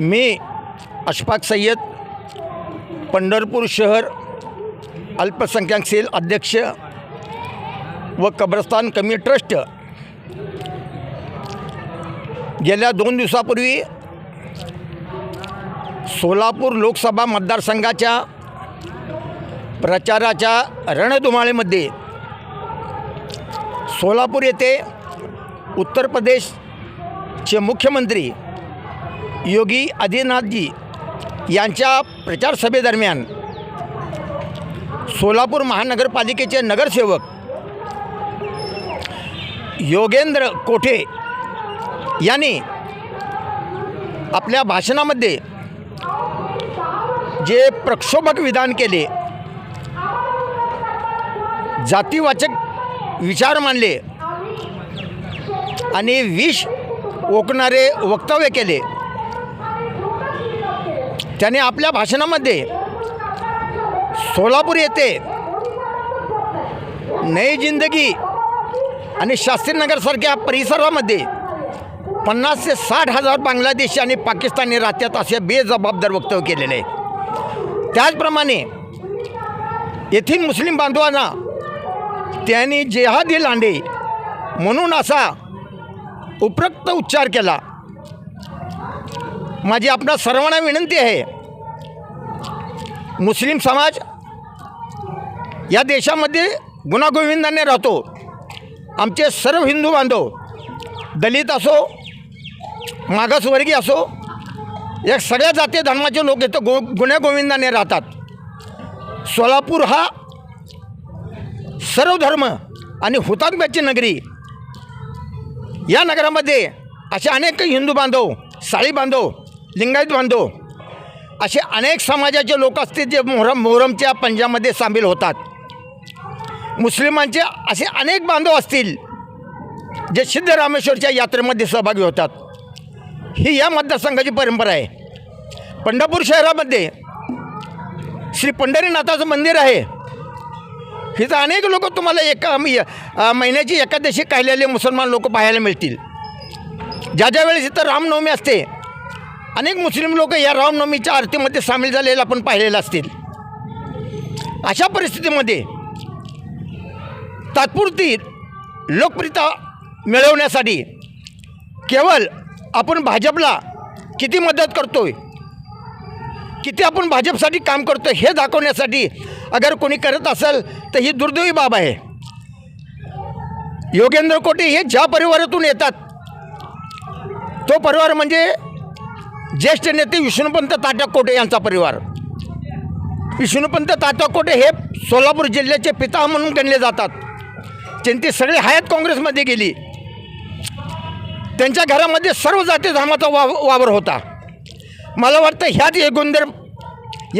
मी अशफाक सय्यद, पंढरपूर शहर अल्पसंख्याक सेल अध्यक्ष व कब्रस्तान कमी ट्रस्ट गेल्या 2 दिवसापूर्वी सोलापूर लोकसभा मतदारसंघाच्या प्रचाराच्या रणधुमाळीमध्ये सोलापूर येथे उत्तर प्रदेशचे मुख्यमंत्री योगी आदित्यनाथजी यांच्या प्रचार सभेदरम्यान सोलापूर महानगरपालिकेचे नगरसेवक योगेंद्र कोठे यांनी आपल्या भाषणामध्ये जे प्रक्षोभक विधान केले, जातीवाचक विचार मांडले आणि विष ओकणारे वक्तव्य केले, त्याने आपल्या भाषणामध्ये सोलापूर येथे नई जिंदगी आणि शास्त्रीनगरसारख्या परिसरामध्ये 50 ते 60 हजार बांगलादेशी आणि पाकिस्तानी राहतात असे बेजबाबदार वक्तव्य केलेले आहे। त्याचप्रमाणे येथील मुस्लिम बांधवांना त्यांनी जेहादी लांडे म्हणून असा उपरोक्त उच्चार केला। माझी आपणा सर्वांना विनंती आहे, मुस्लिम समाज या देशामध्ये गुण्यागोविंदाने राहतो। आमचे सर्व हिंदू बांधव, दलित असो, मागासवर्गीय असो, या सगळ्या जाती धर्माचे लोक इथं गुण्यागोविंदाने राहतात। सोलापूर हा सर्व धर्म आणि हुतात्म्याची नगरी। या नगरामध्ये असे अनेक हिंदू बांधव, साळी बांधव, लिंगायत बांधव असे अनेक समाजाचे लोक असतील जे मोहरमच्या पंजामध्ये सामील होतात। मुस्लिमांचे असे अनेक बांधव असतील जे सिद्धरामेश्वरच्या यात्रेमध्ये सहभागी होतात। ही या मतदारसंघाची परंपरा आहे। पंढरपूर शहरामध्ये श्री पंढरीनाथाचं मंदिर आहे। इथं अनेक लोक तुम्हाला महिन्याची एकादशी काढलेले मुसलमान लोक पाहायला मिळतील। ज्या वेळेस इथं रामनवमी असते, अनेक मुस्लिम लोक या रामनवमीच्या आरतीमध्ये सामील झालेले आपण पाहिलेलं असतील। अशा परिस्थितीमध्ये तात्पुरती लोकप्रियता मिळवण्यासाठी केवळ आपण भाजपला किती मदत करतोय, किती आपण भाजपसाठी काम करतो हे दाखवण्यासाठी अगर कोणी करत असेल तर ही दुर्दैवी बाब आहे। योगेंद्र कोठे हे ज्या परिवारातून येतात, तो परिवार म्हणजे ज्येष्ठ नेते विष्णुपंत तात्या कोठे यांचा परिवार। विष्णुपंत तात्या कोठे हे सोलापूर जिल्ह्याचे पिता म्हणून गणले जातात। त्यांची सगळी हयात काँग्रेसमध्ये गेली। त्यांच्या घरामध्ये सर्व जाती धर्माचा वावर होता। मला वाटतं ह्याच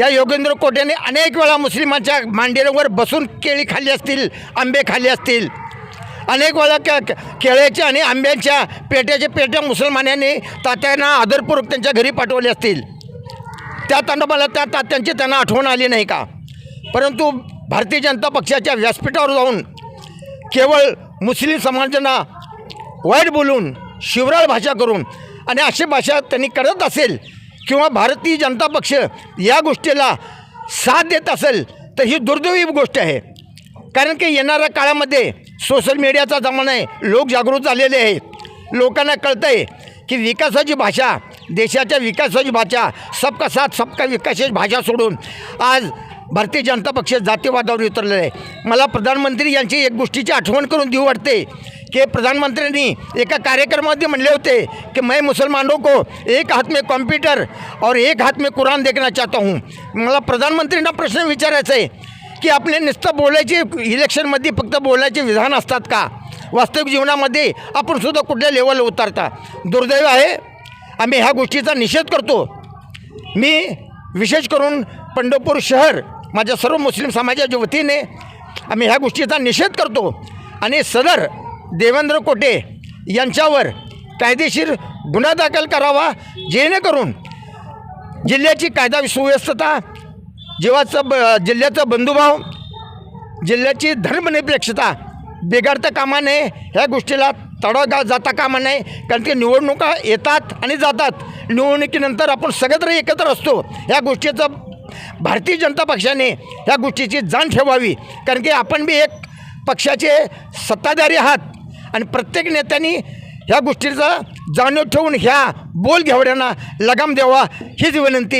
योगेंद्र कोठेने अनेक वेळा मुस्लिमांच्या मांडीवर बसून केळी खाल्ली असतील, आंबे खाल्ले असतील। अनेक वेळा केळ्याच्या आणि आंब्यांच्या पेट्या मुसलमानांनी तात्यांना आदरपूर्वक त्यांच्या घरी पाठवले असतील। त्या तात्यांची त्यांना आठवण आली नाही का? परंतु भारतीय जनता पक्षाच्या व्यासपीठावर जाऊन केवळ मुस्लिम समाजांना वाईट बोलून, शिवराळ भाषा करून आणि अशी भाषा त्यांनी करत असेल किंवा भारतीय जनता पक्ष या गोष्टीला साथ देत असेल तर ही दुर्दैवी गोष्ट आहे। कारण की येणाऱ्या काळामध्ये सोशल मीडियाचा जमाना आहे, लोक जागृत झालेले आहेत। लोकांना कळतं आहे की विकासाची भाषा, देशाच्या विकासाची भाषा, सबका साथ सबका विकासाची भाषा सोडून आज भारतीय जनता पक्ष जातीवादावर उतरलेलं आहे। मला प्रधानमंत्री यांची एक गोष्टीची आठवण करून देऊ वाटते कि प्रधानमंत्र्यांनी एका कार्यक्रमामध्ये म्हणले होते कि मैं मुसलमानों को एक हाथ में कंप्यूटर और एक हाथ में कुरान देखना चाहता हूँ। मला प्रधानमंत्रींना प्रश्न विचारायचा आहे की आपले नुसतं बोलायचे इलेक्शनमध्ये फक्त बोलायचे विधान असतात का? वास्तविक जीवनामध्ये आपण सुद्धा कुठल्या लेवलला उतरता? दुर्दैव आहे। आम्ही ह्या गोष्टीचा निषेध करतो। मी विशेष करून पंढरपूर शहर माझ्या सर्व मुस्लिम समाजाच्या वतीने आम्ही ह्या गोष्टीचा निषेध करतो आणि सदर देवेंद्र कोठे यांच्यावर कायदेशीर गुन्हा दाखल करावा, जेणेकरून जिल्ह्याची कायदा सुव्यवस्था, जिल्ह्याचा बंधुभाव, जिल्ह्याची धर्मनिरपेक्षता बिघडता कामा नये ह्या गोष्टीला तडा जाता कामा नाही, कारण की निवडणुका येतात आणि जातात. निवडणुकीनंतर आपण सगळे एकत्र असतो. ह्या गोष्टीचं भारतीय जनता पक्षाने ह्या गोष्टीची जाण ठेवावी, कारण की आपण बी एक पक्षाचे सत्ताधारी आहात आणि प्रत्येक नेत्यांनी ह्या गोष्टीचा जाणीव ठेवून ह्या बोल घेवड्यांना लगाम द्यावा हीच विनंती.